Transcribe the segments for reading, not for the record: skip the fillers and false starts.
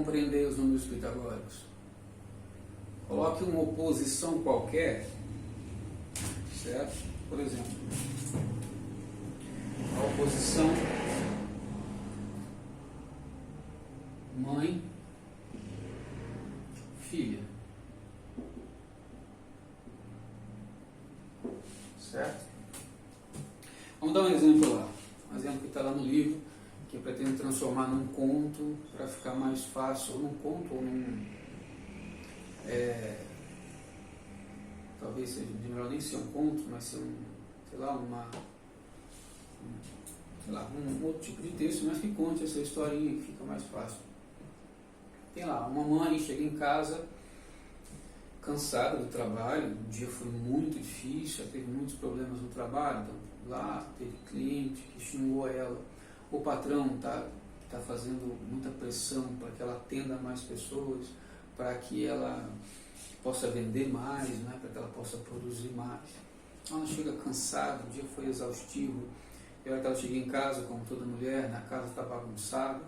compreender os números pitagóricos? Coloque uma oposição qualquer, certo? Por exemplo, a oposição mãe, filha, certo? Vamos dar um exemplo lá, um exemplo que está lá no livro, que eu pretendo transformar num conto para ficar mais fácil, ou num conto, ou num... talvez seja melhor nem ser um conto, mas ser um, sei lá, um outro tipo de texto, mas que conte essa historinha que fica mais fácil. Tem lá, uma mãe chega em casa cansada do trabalho, o dia foi muito difícil, teve muitos problemas no trabalho, então lá teve cliente que xingou ela, o patrão está fazendo muita pressão para que ela atenda mais pessoas, para que ela possa vender mais, né, para que ela possa produzir mais. Ela chega cansada, o dia foi exaustivo, e a hora que ela chega em casa, como toda mulher, na casa está bagunçada,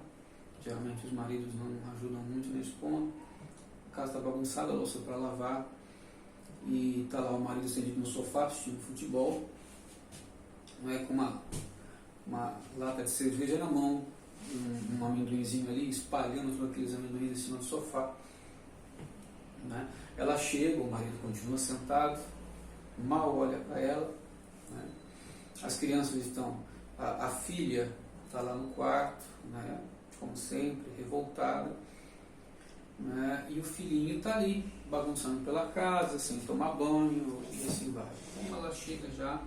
geralmente os maridos não ajudam muito nesse ponto, a casa está bagunçada, a louça para lavar, e está lá o marido estendido no sofá assistindo futebol, não é, com uma lata de cerveja na mão, um amendoinzinho ali, espalhando todos aqueles amendoins em cima do sofá, né? Ela chega, o marido continua sentado, mal olha para ela, né? As crianças estão, a filha está lá no quarto, né? Como sempre, revoltada, né? E o filhinho está ali, bagunçando pela casa, sem tomar banho, e assim vai. Então ela chega já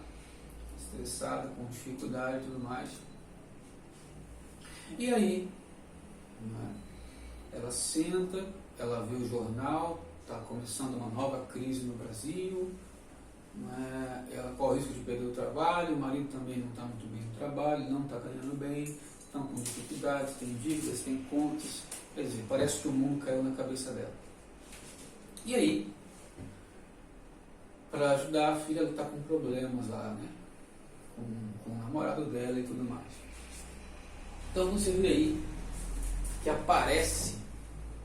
estressada, com dificuldade e tudo mais. E aí, né? Ela senta, ela vê o jornal, está começando uma nova crise no Brasil, né? Ela corre o risco de perder o trabalho, o marido também não está muito bem no trabalho, não está ganhando bem, estão com dificuldades, tem dívidas, tem contas, quer dizer, parece que o mundo caiu na cabeça dela. E aí, para ajudar a filha, ela está com problemas lá, né? Com o namorado dela e tudo mais. Então você vê aí que aparece,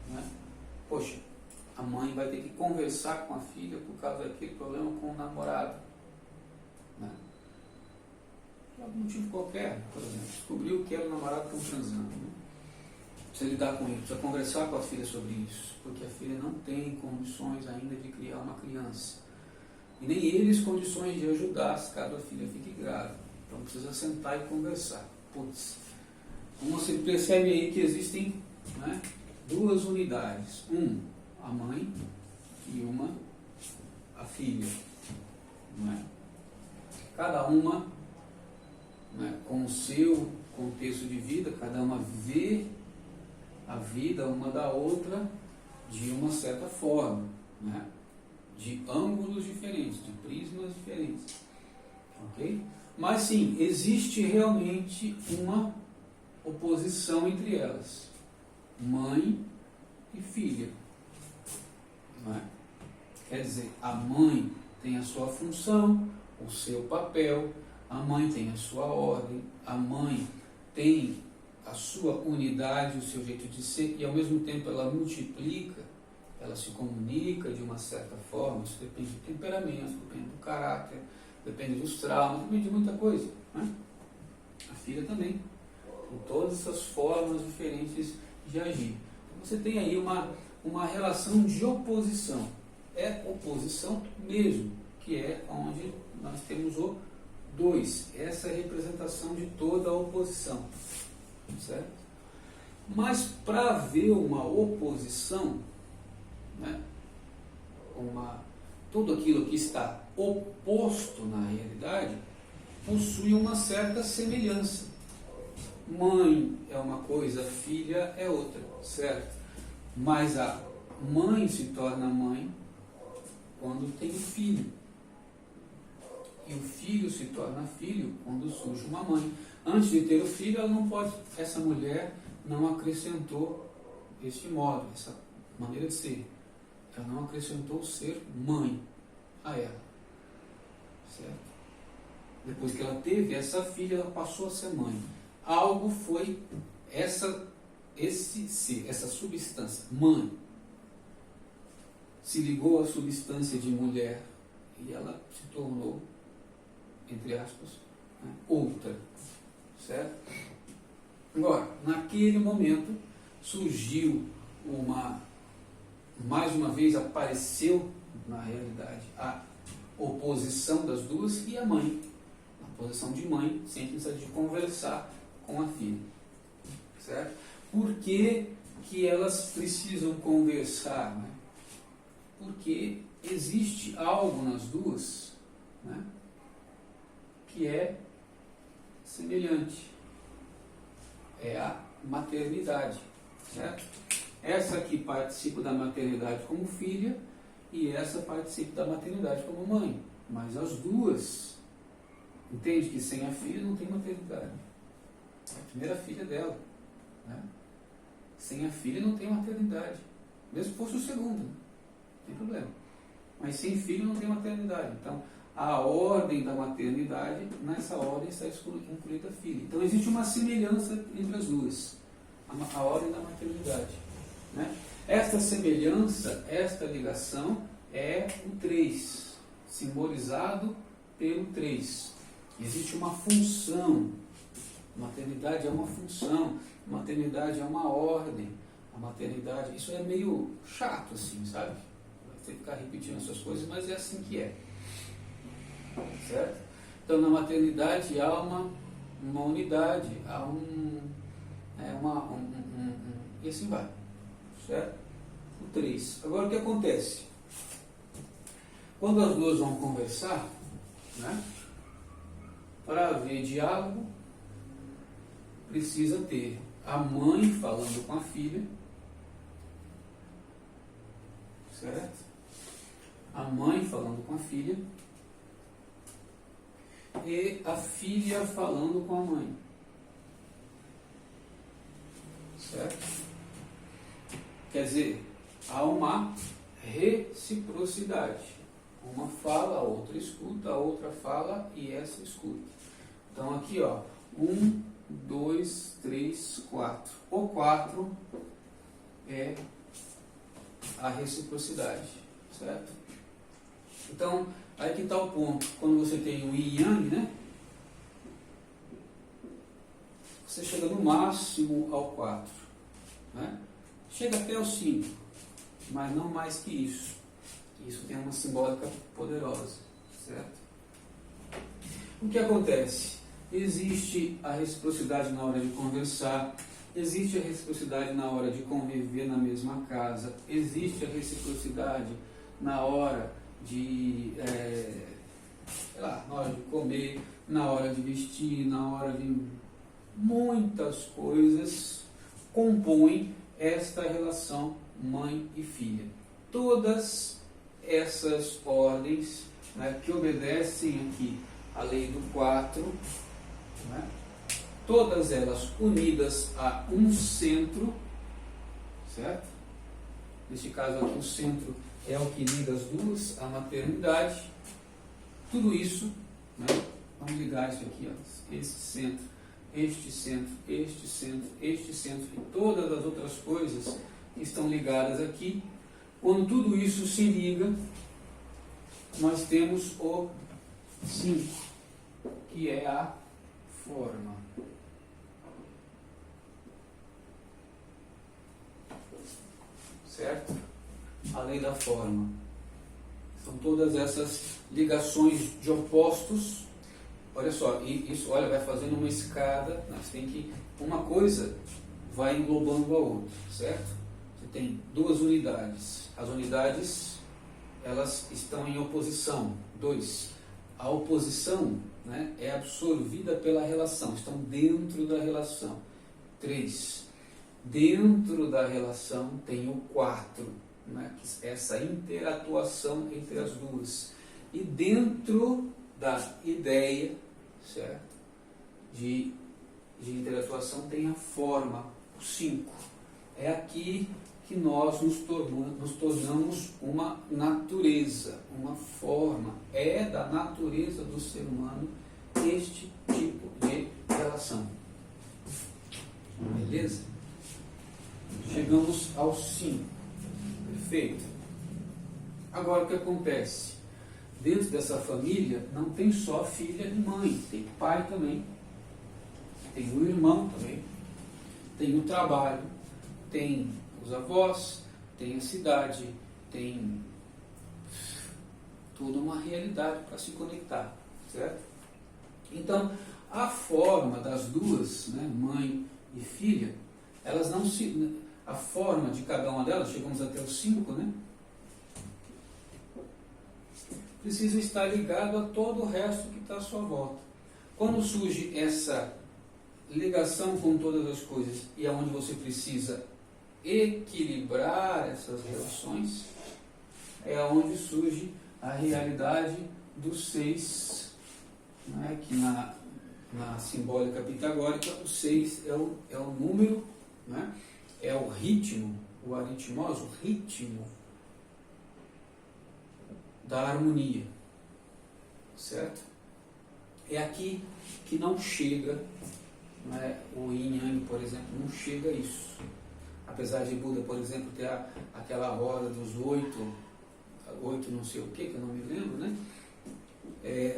né? Poxa, a mãe vai ter que conversar com a filha por causa daquele problema com o namorado, né? Por algum motivo qualquer, por exemplo, descobriu que ela e o namorado estão transando, né? Precisa lidar com isso, precisa conversar com a filha sobre isso, porque a filha não tem condições ainda de criar uma criança, e nem eles condições de ajudar caso a filha fique grávida. Então precisa sentar e conversar. Putz, então você percebe aí que existem, né, duas unidades, a mãe e a filha, né? Cada uma, né, com o seu contexto de vida, cada uma vê a vida uma da outra de uma certa forma, né? De ângulos diferentes, de prismas diferentes, ok? Mas sim, existe realmente uma oposição entre elas, mãe e filha, não é? Quer dizer, a mãe tem a sua função, o seu papel, a mãe tem a sua ordem, a mãe tem a sua unidade, o seu jeito de ser, e ao mesmo tempo ela multiplica, ela se comunica de uma certa forma. Isso depende do temperamento, depende do caráter, depende dos traumas, depende de muita coisa, né? A filha também, com todas essas formas diferentes de agir. Então você tem aí uma relação de oposição, é oposição mesmo, que é onde nós temos o 2, essa é a representação de toda a oposição, certo? Mas para haver uma oposição, né, tudo aquilo que está oposto na realidade possui uma certa semelhança. Mãe é uma coisa, filha é outra, certo? Mas a mãe se torna mãe quando tem filho, e o filho se torna filho quando surge uma mãe. Antes de ter o filho, ela não pode, essa mulher não acrescentou este modo, essa maneira de ser. Ela não acrescentou ser mãe a ela, certo? Depois que ela teve essa filha, ela passou a ser mãe. Algo foi, essa esse ser, essa substância, mãe, se ligou à substância de mulher e ela se tornou, entre aspas, né, outra, certo? Agora, naquele momento surgiu mais uma vez apareceu na realidade a oposição das duas e a mãe, a posição de mãe, sempre precisa de conversar com a filha, certo? Por que elas precisam conversar, né? Porque existe algo nas duas, né, que é semelhante, é a maternidade, certo? Essa aqui participa da maternidade como filha e essa participa da maternidade como mãe, mas as duas entende que sem a filha não tem maternidade, é a primeira filha dela, né? Sem a filha não tem maternidade, mesmo que fosse o segundo, não tem problema, mas sem filho não tem maternidade. Então a ordem da maternidade, nessa ordem está incluída a filha. Então existe uma semelhança entre as duas, a ordem da maternidade, né? Esta semelhança, esta ligação é o 3, simbolizado pelo 3. Existe uma função, a maternidade é uma função, a maternidade é uma ordem, a maternidade, isso é meio chato assim, sabe? Vai ter que ficar repetindo essas coisas, mas é assim que é. Certo? Então na maternidade há uma unidade, há e assim vai, certo? O 3. Agora o que acontece? Quando as duas vão conversar, né, para haver diálogo, precisa ter a mãe falando com a filha, certo? A mãe falando com a filha e a filha falando com a mãe, certo? Quer dizer, há uma reciprocidade. Uma fala, a outra escuta, a outra fala e essa escuta. Então aqui, ó, 1, 2, 3, 4. O 4 é a reciprocidade, certo? Então, aí que está o ponto. Quando você tem o yin e yang, né? Você chega no máximo ao 4, né? Chega até ao 5, mas não mais que isso. Isso tem uma simbólica poderosa, certo? O que acontece? Existe a reciprocidade na hora de conversar, existe a reciprocidade na hora de conviver na mesma casa, existe a reciprocidade na hora de, na hora de comer, na hora de vestir, na hora de muitas coisas compõem esta relação mãe e filha. Todas essas ordens, né, que obedecem aqui à lei do 4, né, todas elas unidas a um centro, certo? Neste caso aqui o centro é o que liga as duas, a maternidade. Tudo isso, né, vamos ligar isso aqui, ó, esse centro, este centro, este centro, este centro e todas as outras coisas que estão ligadas aqui. Quando tudo isso se liga, nós temos o 5, que é a forma. Certo? A lei da forma. São todas essas ligações de opostos. Olha só, isso, olha, vai fazendo uma escada, nós tem que, uma coisa vai englobando a outra, certo? Você tem duas unidades. As unidades, elas estão em oposição. 2. A oposição, né, é absorvida pela relação, estão dentro da relação. 3. Dentro da relação tem o 4, né, essa interatuação entre as duas. E dentro da ideia, certo, de interatuação tem a forma, o 5. É aqui que nós nos tornamos uma natureza, uma forma. É da natureza do ser humano este tipo de relação. Beleza? Chegamos aos 5. Perfeito. Agora o que acontece? Dentro dessa família não tem só filha e mãe, tem pai também, tem o irmão também, tem o trabalho, tem os avós, tem a cidade, tem toda uma realidade para se conectar, certo? Então, a forma das duas, né, mãe e filha, elas não se... A forma de cada uma delas, chegamos até os 5, né? Precisa estar ligado a todo o resto que está à sua volta. Quando surge essa ligação com todas as coisas e aonde você precisa equilibrar essas relações, é onde surge a realidade dos 6, né? Que na simbólica pitagórica, o 6 é o número, né? É o ritmo, o aritmos, o ritmo da harmonia, certo? É aqui que não chega, né, o Yin Yang, por exemplo, não chega a isso. Apesar de Buda, por exemplo, ter aquela roda dos 8 não sei o que eu não me lembro, né?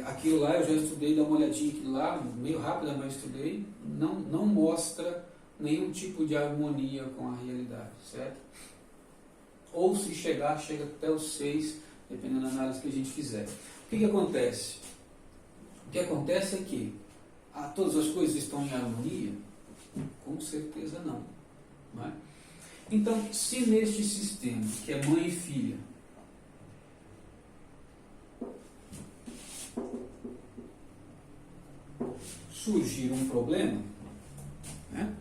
Aquilo lá eu já estudei, dá uma olhadinha aqui lá, meio rápida, mas estudei, não mostra nenhum tipo de harmonia com a realidade, certo? Ou se chega até os 6, dependendo da análise que a gente fizer. O que acontece? O que acontece é que todas as coisas estão em harmonia? Com certeza não. Não é? Então, se neste sistema, que é mãe e filha, surgir um problema, né?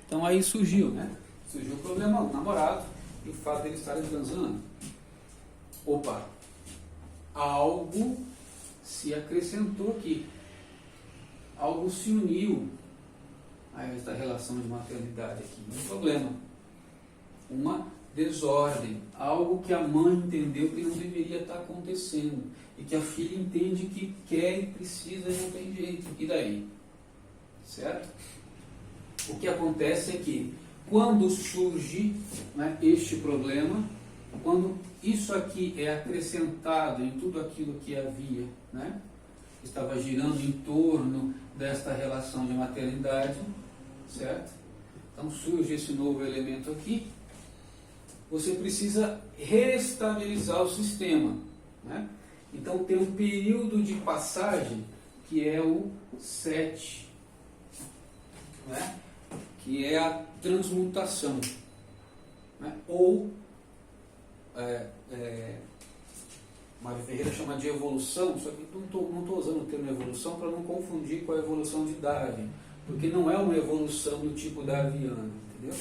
Então aí surgiu o problema do namorado e o fato dele estarem transando. Opa, algo se acrescentou aqui, algo se uniu a esta relação de maternidade aqui, um problema, uma desordem, algo que a mãe entendeu que não deveria estar acontecendo e que a filha entende que quer e precisa e não tem jeito, e daí? Certo? O que acontece é que quando surge, né, este problema, quando isso aqui é acrescentado em tudo aquilo que havia, né, estava girando em torno desta relação de maternidade, certo? Então surge esse novo elemento aqui, você precisa reestabilizar o sistema, né? Então tem um período de passagem que é o 7, né? Que é a transmutação, né? Ou Mário Ferreira chama de evolução, só que não estou usando o termo evolução para não confundir com a evolução de Darwin, porque não é uma evolução do tipo darwiniano, entendeu?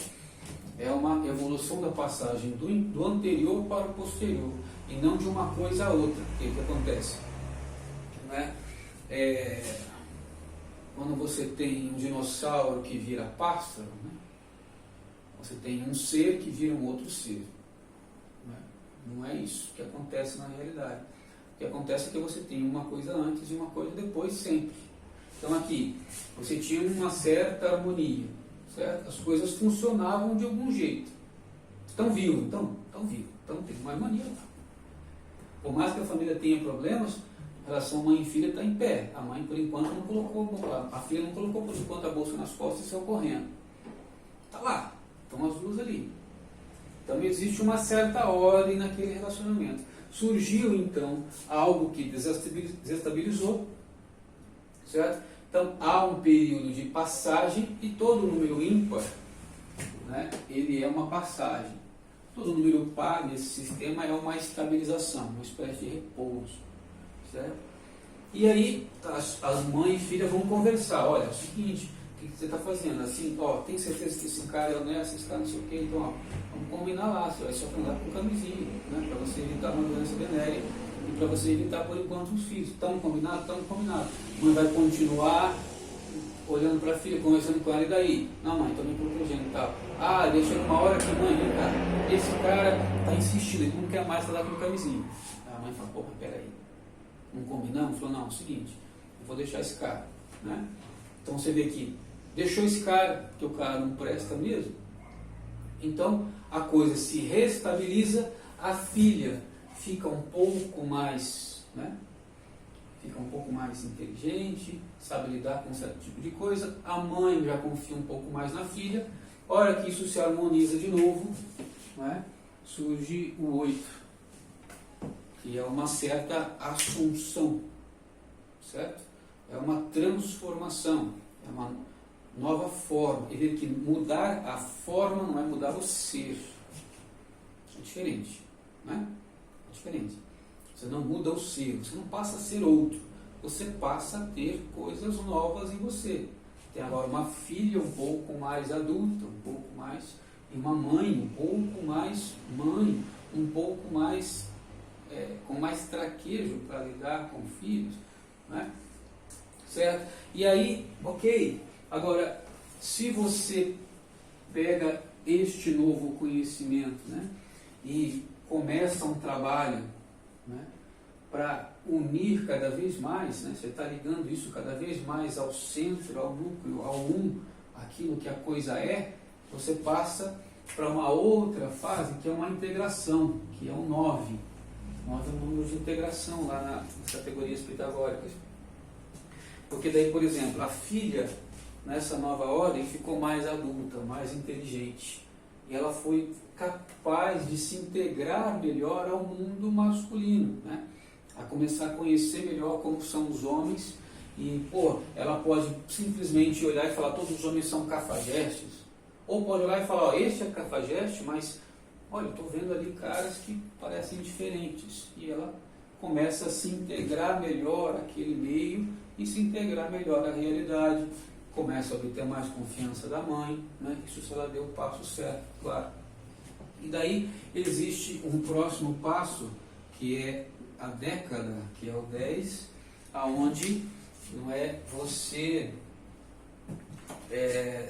É uma evolução da passagem do anterior para o posterior, e não de uma coisa a outra. O que acontece? Né? Quando você tem um dinossauro que vira pássaro, né? Você tem um ser que vira um outro ser. Né? Não é isso que acontece na realidade. O que acontece é que você tem uma coisa antes e uma coisa depois sempre. Então aqui, você tinha uma certa harmonia, certo? As coisas funcionavam de algum jeito. Estão vivos, então tem uma harmonia lá. Por mais que a família tenha problemas, a relação mãe e filha está em pé. A mãe, por enquanto, não colocou, a filha não colocou, por enquanto, a bolsa nas costas e saiu correndo. Está lá, estão as duas ali. Então existe uma certa ordem naquele relacionamento. Surgiu, então, algo que desestabilizou, certo? Então há um período de passagem e todo número ímpar, né, ele é uma passagem. Todo número par nesse sistema é uma estabilização, uma espécie de repouso, certo? E aí as mães e filhas vão conversar. Olha, é o seguinte, o que você está fazendo? Assim, tem certeza que esse cara é honesto, esse cara não sei o quê, então vamos combinar lá, você vai só andar com camisinha, né, para você evitar uma doença venérea e para você evitar por enquanto os filhos. Estamos combinados? Estamos combinados. A mãe vai continuar olhando para a filha, conversando com ela, e daí? Não, mãe, estou me protegendo e tal. Deixa uma hora que, mãe, vem cá, esse cara está insistindo, ele não quer mais estar lá com camisinha. A mãe fala, pô, peraí, não combinamos? Falou, não, é o seguinte, eu vou deixar esse cara, né? Então você vê aqui, deixou esse cara, que o cara não presta mesmo, Então a coisa se restabiliza, a filha fica um pouco mais, né? Fica um pouco mais inteligente, sabe lidar com um certo tipo de coisa, a mãe já confia um pouco mais na filha. A hora que isso se harmoniza de novo, né? Surge o 8, que é uma certa assunção, certo? É uma transformação, é uma nova forma. E ver que mudar a forma não é mudar o ser. É diferente, né? É diferente. Você não muda o ser, você não passa a ser outro. Você passa a ter coisas novas em você. Tem agora uma filha um pouco mais adulta, um pouco mais... E uma mãe um pouco mais mãe, um pouco mais... com mais traquejo para lidar com filhos, né? Certo? E aí, ok. Agora, se você pega este novo conhecimento, né, e começa um trabalho, né, para unir cada vez mais, né, você está ligando isso cada vez mais ao centro, ao núcleo, ao aquilo que a coisa é, você passa para uma outra fase que é uma integração, que é o 9. 9 é o número de integração lá nas categorias pitagóricas. Porque daí, por exemplo, a filha, nessa nova ordem, ficou mais adulta, mais inteligente. E ela foi capaz de se integrar melhor ao mundo masculino, né? A começar a conhecer melhor como são os homens. E, ela pode simplesmente olhar e falar, todos os homens são cafajestes. Ou pode olhar e falar, ó, este é cafajeste, mas, olha, eu estou vendo ali caras que parecem diferentes. E ela começa a se integrar melhor àquele meio e se integrar melhor à realidade. Começa a obter mais confiança da mãe, né? Isso se ela deu o passo certo, claro. E daí existe um próximo passo, que é a década, que é o 10, aonde não é você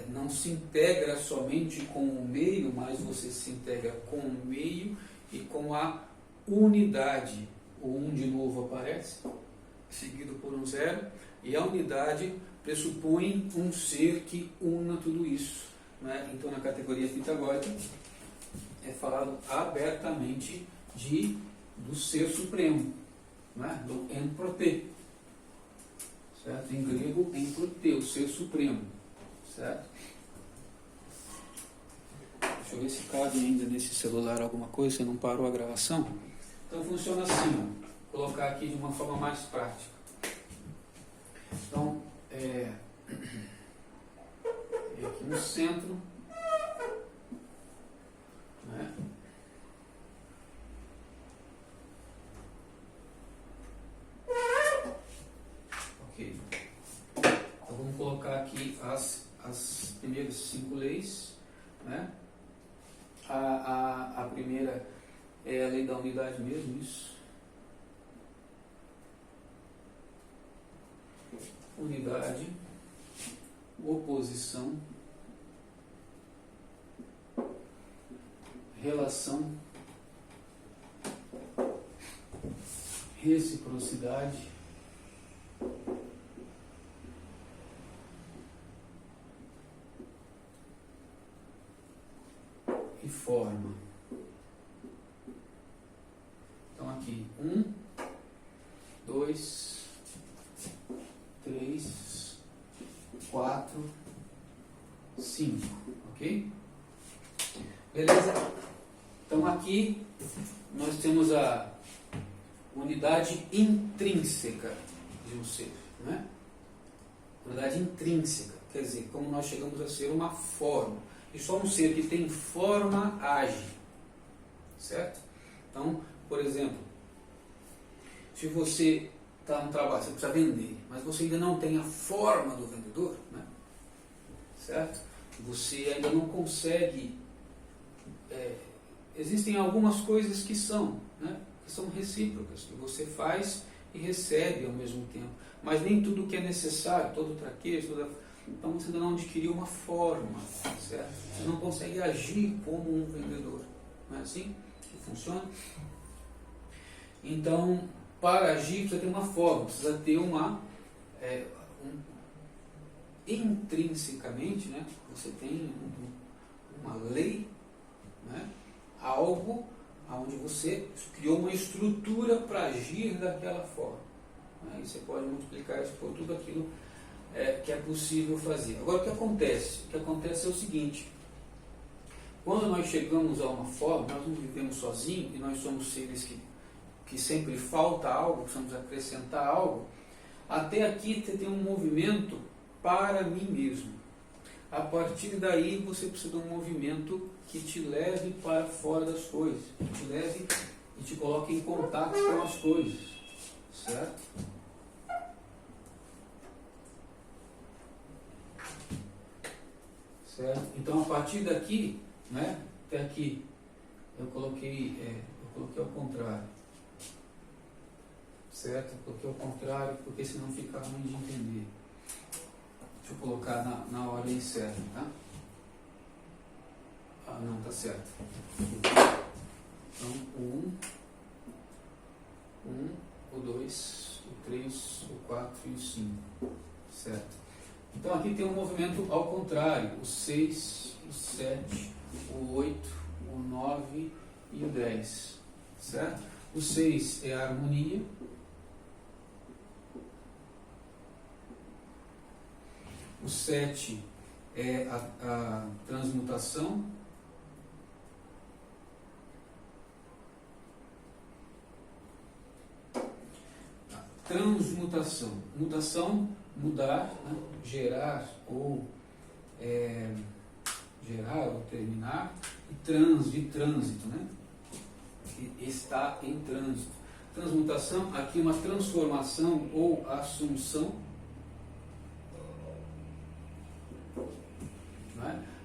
não se integra somente com o meio, mas você se integra com o meio e com a unidade. O 1 de novo aparece, seguido por um 0, e a unidade pressupõe um ser que una tudo isso, né? Então, na categoria pitagórica, é falado abertamente do ser supremo, né? Do enprote, certo? Em grego, enprote, o ser supremo, certo? Deixa eu ver se cabe ainda nesse celular alguma coisa, se não parou a gravação. Então, funciona assim, ó. Vou colocar aqui de uma forma mais prática. Então, aqui no centro, né? Ok. Então vamos colocar aqui as primeiras 5 leis, né? A primeira é a lei da unidade mesmo, isso. Unidade, oposição, relação, reciprocidade, e forma. Então aqui 1, 2, 3, 4, 5, ok? Beleza? Então aqui nós temos a unidade intrínseca de um ser, né? Unidade intrínseca, quer dizer, como nós chegamos a ser uma forma. E só um ser que tem forma age, certo? Então, por exemplo, se você está no trabalho, você precisa vender, mas você ainda não tem a forma do vendedor, né? Certo? Você ainda não consegue... existem algumas coisas que são, né, que são recíprocas, que você faz e recebe ao mesmo tempo, mas nem tudo que é necessário, todo o traquejo, então você ainda não adquiriu uma forma, certo? Você não consegue agir como um vendedor, não é assim que funciona? Então, para agir precisa ter uma forma, precisa ter intrinsecamente, né, você tem uma lei né? Algo onde você criou uma estrutura para agir daquela forma, né? E você pode multiplicar isso por tudo aquilo que é possível fazer. Agora, o que acontece? O que acontece é o seguinte: quando nós chegamos a uma forma, nós não vivemos sozinhos, e nós somos seres que sempre falta algo, precisamos acrescentar algo. Até aqui você tem um movimento para mim mesmo. A partir daí você precisa de um movimento que te leve para fora das coisas, que te leve e te coloque em contato com as coisas, certo? Certo? Então, a partir daqui, né, até aqui, eu coloquei ao contrário. Certo? Eu coloquei ao contrário, porque senão fica ruim de entender. Deixa eu colocar na ordem certa, tá? Ah, não, tá certo. Então, o 1, o 2, o 3, o 4 e o 5. Certo? Então, aqui tem um movimento ao contrário. O 6, o 7, o 8, o 9 e o 10. Certo? O 6 é a harmonia. O 7 é a transmutação. Transmutação. Mutação, mudar, né? Gerar ou terminar. E trânsito, né? E está em trânsito. Transmutação, aqui uma transformação ou assunção.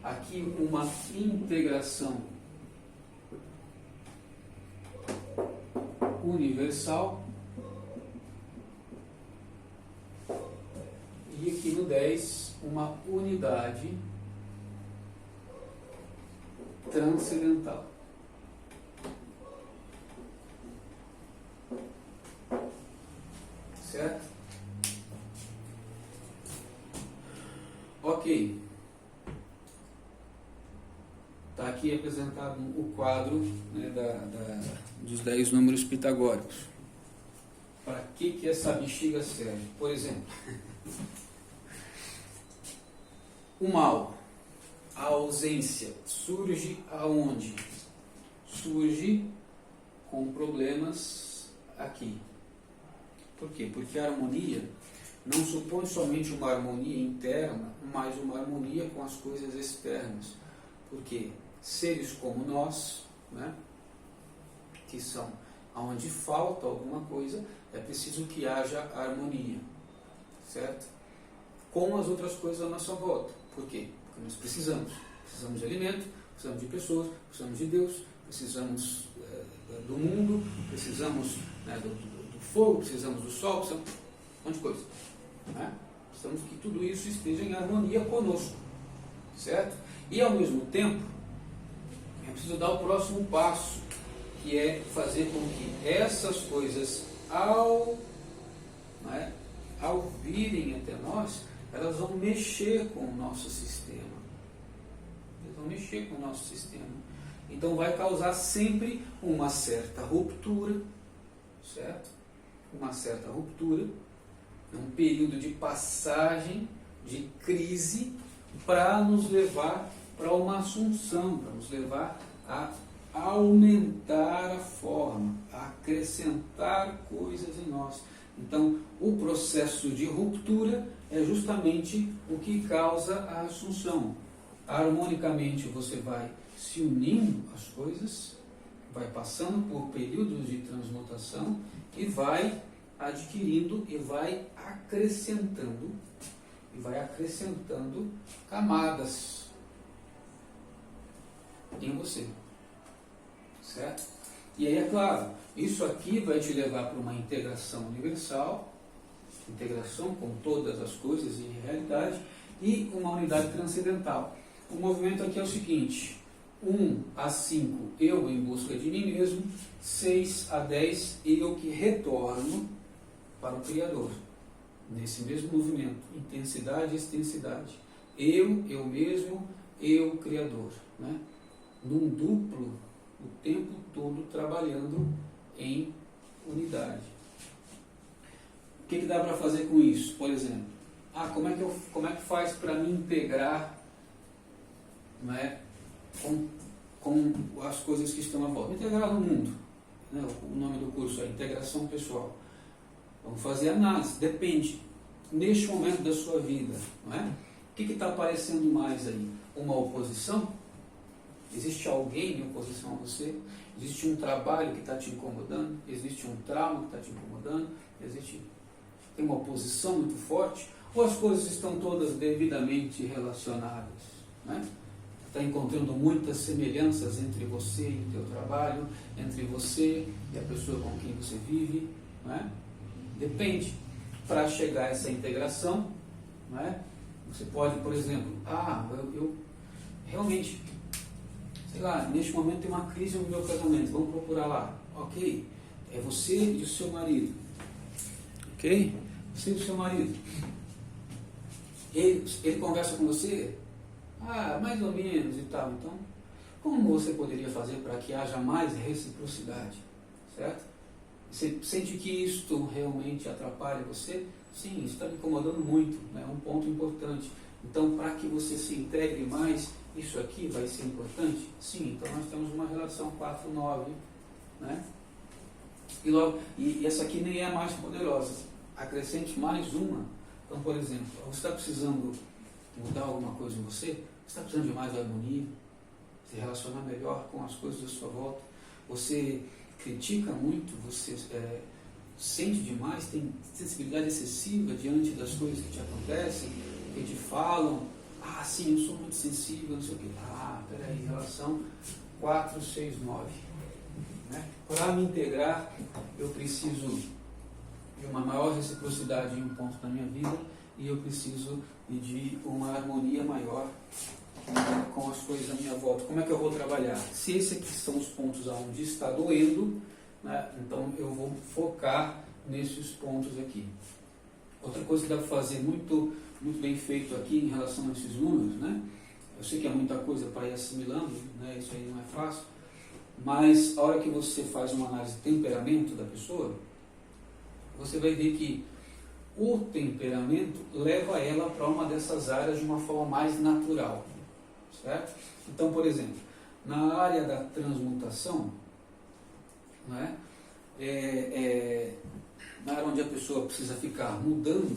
Aqui uma integração universal, e aqui no 10 uma unidade transcendental. Certo? Ok. Está aqui apresentado o quadro, né, dos 10 números pitagóricos. Para que essa bexiga serve? Por exemplo, o mal, a ausência, surge aonde? Surge com problemas aqui. Por quê? Porque a harmonia não supõe somente uma harmonia interna, mas uma harmonia com as coisas externas. Por quê? Seres como nós, né, que são onde falta alguma coisa, é preciso que haja harmonia, certo? Com as outras coisas à nossa volta. Por quê? Porque nós precisamos de alimento, precisamos de pessoas, precisamos de Deus, precisamos do mundo, precisamos, né, do fogo, precisamos do sol, precisamos de um monte de coisa, né? Precisamos que tudo isso esteja em harmonia conosco, certo? E ao mesmo tempo, é preciso dar o próximo passo, que é fazer com que essas coisas, ao virem até nós, elas vão mexer com o nosso sistema. Elas vão mexer com o nosso sistema. Então vai causar sempre uma certa ruptura, certo? Uma certa ruptura, um período de passagem, de crise, para nos levar para uma assunção, para nos levar a aumentar a forma, a acrescentar coisas em nós. Então, o processo de ruptura é justamente o que causa a assunção. Harmonicamente você vai se unindo às coisas, vai passando por períodos de transmutação e vai adquirindo e vai acrescentando camadas em você, certo? E aí, é claro, isso aqui vai te levar para uma integração universal, integração com todas as coisas em realidade, e uma unidade transcendental. O movimento aqui é o seguinte: 1 a 5, eu em busca de mim mesmo; 6 a 10, eu que retorno para o Criador. Nesse mesmo movimento, intensidade e extensidade. Eu mesmo, eu Criador, né? num duplo o tempo todo trabalhando em unidade. O que dá para fazer com isso? Por exemplo, como é que faz para me integrar, né, com as coisas que estão à volta? Integrar no mundo, né? O nome do curso é Integração Pessoal. Vamos fazer análise, depende, neste momento da sua vida, não é? O que está aparecendo mais aí? Uma oposição? Existe alguém em oposição a você? Existe um trabalho que está te incomodando? Existe um trauma que está te incomodando? Tem uma oposição muito forte? Ou as coisas estão todas devidamente relacionadas? Né? Está encontrando muitas semelhanças entre você e o teu trabalho, entre você e a pessoa com quem você vive? Né? Depende. Para chegar a essa integração, né, você pode, por exemplo, eu realmente, sei lá, neste momento tem uma crise no meu casamento, vamos procurar lá. Ok, é você e o seu marido. Ok? Você e o seu marido. Ele conversa com você? Mais ou menos e tal. Então, como você poderia fazer para que haja mais reciprocidade? Certo? Você sente que isto realmente atrapalha você? Sim, isso está me incomodando muito, né? É um ponto importante. Então, para que você se integre mais, isso aqui vai ser importante? Sim, então nós temos uma relação 4-9, né? E essa aqui nem é a mais poderosa. Acrescente mais uma. Então, por exemplo, você está precisando mudar alguma coisa em você? Você está precisando de mais harmonia? Se relacionar melhor com as coisas da sua volta? Você critica muito? Você sente demais? Tem sensibilidade excessiva diante das coisas que te acontecem? Que te falam? Sim, eu sou muito sensível, não sei o quê. Peraí, relação 4, 6, 9. Né? Para me integrar, eu preciso de uma maior reciprocidade em um ponto da minha vida e eu preciso de uma harmonia maior com as coisas à minha volta. Como é que eu vou trabalhar? Se esses aqui são os pontos onde está doendo, né, então eu vou focar nesses pontos aqui. Outra coisa que dá para fazer muito bem feito aqui em relação a esses números, né? Eu sei que é muita coisa para ir assimilando, né? Isso aí não é fácil, mas a hora que você faz uma análise de temperamento da pessoa, você vai ver que o temperamento leva ela para uma dessas áreas de uma forma mais natural, certo? Então, por exemplo, na área da transmutação, né? Na área onde a pessoa precisa ficar mudando,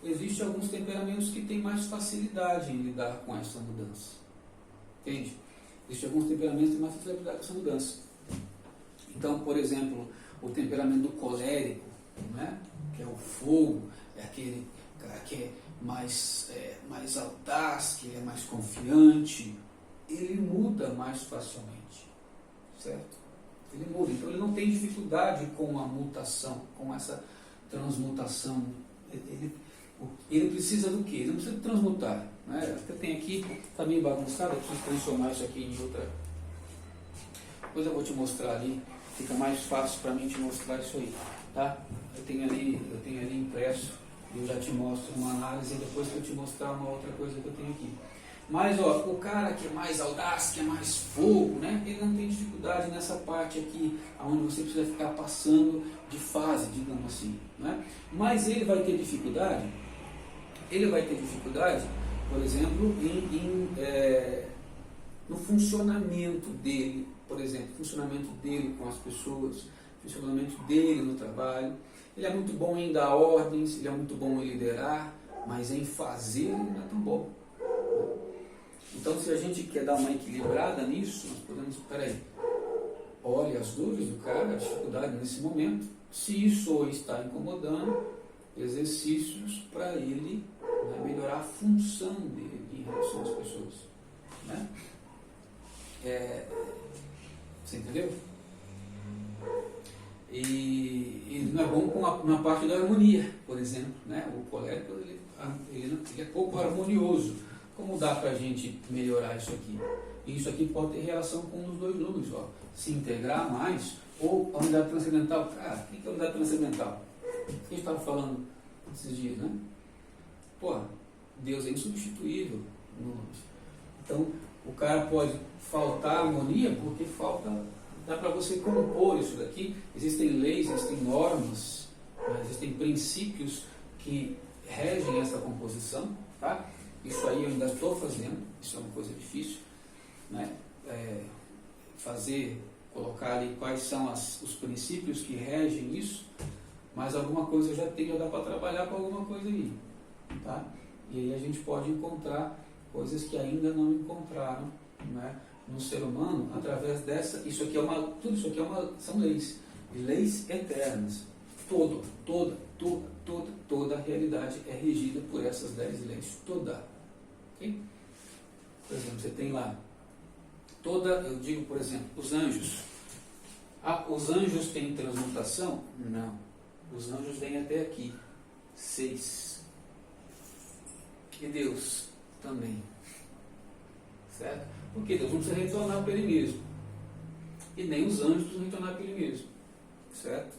existem alguns temperamentos que têm mais facilidade em lidar com essa mudança. Entende? Existem alguns temperamentos que têm mais facilidade em lidar com essa mudança. Então, por exemplo, o temperamento do colérico, né? Que é o fogo, é aquele cara que é mais audaz, que é mais confiante, ele muda mais facilmente, certo? Ele muda, então ele não tem dificuldade com a mutação, com essa transmutação. Ele precisa do quê? Ele não precisa transmutar. Né? Eu tenho aqui, está meio bagunçado, eu preciso transformar isso aqui em outra. Depois eu vou te mostrar ali, fica mais fácil para mim te mostrar isso aí. Tá? Eu tenho ali impresso, e eu já te mostro uma análise, e depois que eu te mostrar uma outra coisa que eu tenho aqui. Mas o cara que é mais audaz, que é mais fogo, né, ele não tem dificuldade nessa parte aqui, onde você precisa ficar passando de fase, digamos assim. Né? Mas ele vai ter dificuldade, por exemplo, no funcionamento dele, por exemplo, funcionamento dele com as pessoas, funcionamento dele no trabalho. Ele é muito bom em dar ordens, ele é muito bom em liderar, mas em fazer ele não é tão bom. Então, se a gente quer dar uma equilibrada nisso, nós podemos, olha as dores do cara, a dificuldade nesse momento. Se isso o está incomodando, exercícios para ele, né, melhorar a função dele em relação às pessoas. Né? Você entendeu? E ele não é bom na parte da harmonia, por exemplo. Né? O colérico ele é pouco harmonioso. Como dá para a gente melhorar isso aqui? E isso aqui pode ter relação com um dos dois números. Ó. Se integrar mais, ou a unidade transcendental. Cara, o que é a unidade transcendental? O que a gente estava falando esses dias, né? Deus é insubstituível. Então, O cara pode faltar harmonia porque falta. Dá para você compor isso daqui. Existem leis, existem normas, né? Existem princípios que regem essa composição. Tá? Isso aí eu ainda estou fazendo, isso é uma coisa difícil. Né? Colocar ali quais são os princípios que regem isso, mas alguma coisa eu já tenho, já dá para trabalhar com alguma coisa aí. Tá? E aí a gente pode encontrar coisas que ainda não encontraram, né, no ser humano através dessa. Tudo isso aqui são leis, leis eternas. Toda a realidade é regida por essas 10 leis, toda. Okay? Por exemplo, você tem lá eu digo, por exemplo, os anjos. Os anjos têm transmutação? Não. Os anjos vêm até aqui. 6. E Deus também. Certo? Porque Deus não precisa retornar para Ele mesmo. E nem os anjos precisam retornar para Ele mesmo. Certo?